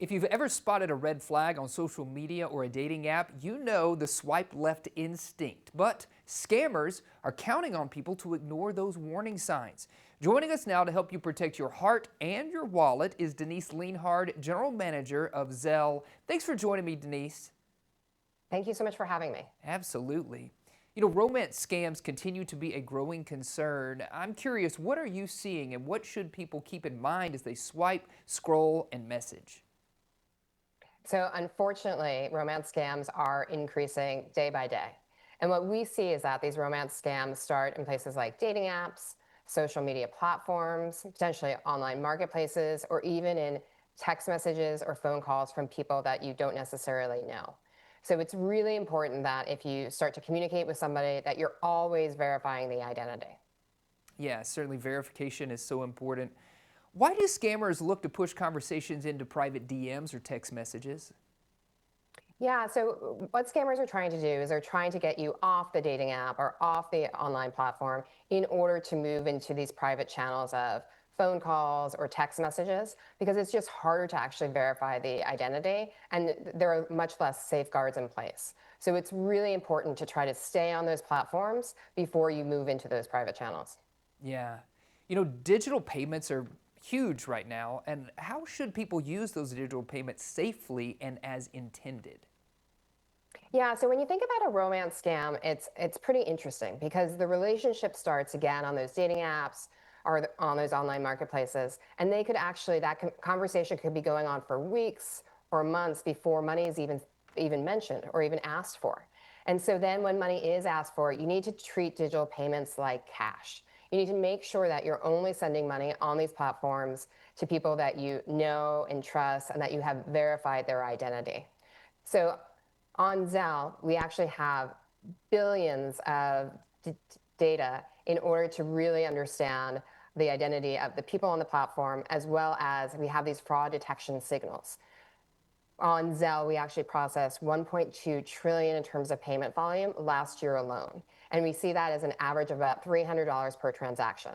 If you've ever spotted a red flag on social media or a dating app, you know the swipe left instinct. But scammers are counting on people to ignore those warning signs. Joining us now to help you protect your heart and your wallet is Denise Leanhard, General Manager of Zelle. Thanks for joining me, Denise. Thank you so much for having me. Absolutely. You know, romance scams continue to be a growing concern. I'm curious, what are you seeing and what should people keep in mind as they swipe, scroll, and message? So unfortunately, romance scams are increasing day by day. And what we see is that these romance scams start in places like dating apps, social media platforms, potentially online marketplaces, or even in text messages or phone calls from people that you don't necessarily know. So it's really important that if you start to communicate with somebody that you're always verifying the identity. Yeah, certainly verification is so important. Why do scammers look to push conversations into private DMs or text messages? Yeah, so what scammers are trying to do is they're trying to get you off the dating app or off the online platform in order to move into these private channels of phone calls or text messages because it's just harder to actually verify the identity and there are much less safeguards in place. So it's really important to try to stay on those platforms before you move into those private channels. Yeah. You know, digital payments are huge right now, and how should people use those digital payments safely and as intended? Yeah, so when you think about a romance scam, it's pretty interesting because the relationship starts again on those dating apps or on those online marketplaces, and they could actually conversation could be going on for weeks or months before money is even mentioned or even asked for. And so then when money is asked for, you need to treat digital payments like cash. You need to make sure that you're only sending money on these platforms to people that you know and trust and that you have verified their identity. So on Zelle, we actually have billions of data in order to really understand the identity of the people on the platform, as well as we have these fraud detection signals. On Zelle, we actually processed 1.2 trillion in terms of payment volume last year alone. And we see that as an average of about $300 per transaction.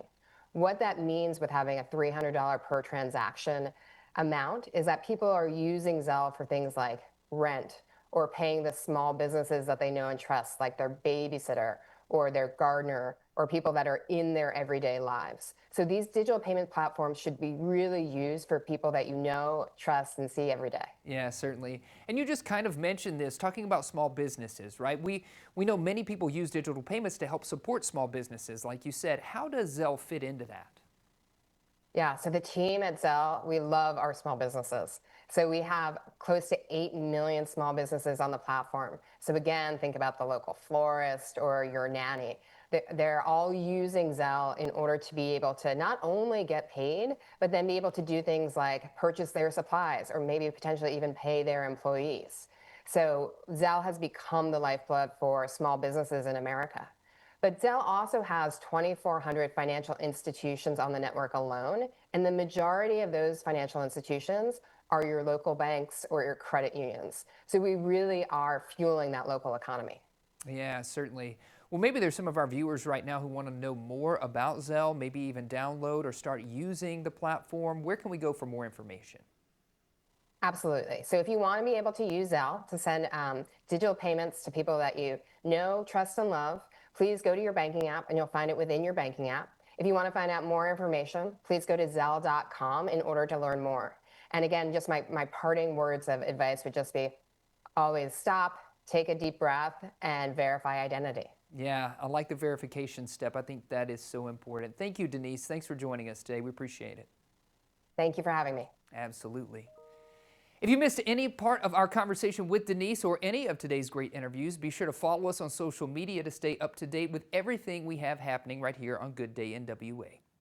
What that means with having a $300 per transaction amount is that people are using Zelle for things like rent or paying the small businesses that they know and trust, like their babysitter or their gardener or people that are in their everyday lives. So these digital payment platforms should be really used for people that you know, trust, and see every day. Yeah, certainly. And you just kind of mentioned this, talking about small businesses, right? We know many people use digital payments to help support small businesses, like you said. How does Zelle fit into that? Yeah, so the team at Zelle, we love our small businesses. So we have close to 8 million small businesses on the platform. So again, think about the local florist or your nanny. They're all using Zelle in order to be able to not only get paid, but then be able to do things like purchase their supplies or maybe potentially even pay their employees. So Zelle has become the lifeblood for small businesses in America. But Zelle also has 2,400 financial institutions on the network alone, and the majority of those financial institutions are your local banks or your credit unions. So we really are fueling that local economy. Yeah, certainly. Well, maybe there's some of our viewers right now who want to know more about Zelle, maybe even download or start using the platform. Where can we go for more information? Absolutely. So if you want to be able to use Zelle to send digital payments to people that you know, trust, and love, please go to your banking app and you'll find it within your banking app. If you want to find out more information, please go to Zelle.com in order to learn more. And again, just my parting words of advice would just be always stop, take a deep breath, and verify identity. Yeah, I like the verification step. I think that is so important. Thank you, Denise. Thanks for joining us today. We appreciate it. Thank you for having me. Absolutely. If you missed any part of our conversation with Denise or any of today's great interviews, be sure to follow us on social media to stay up to date with everything we have happening right here on Good Day NWA.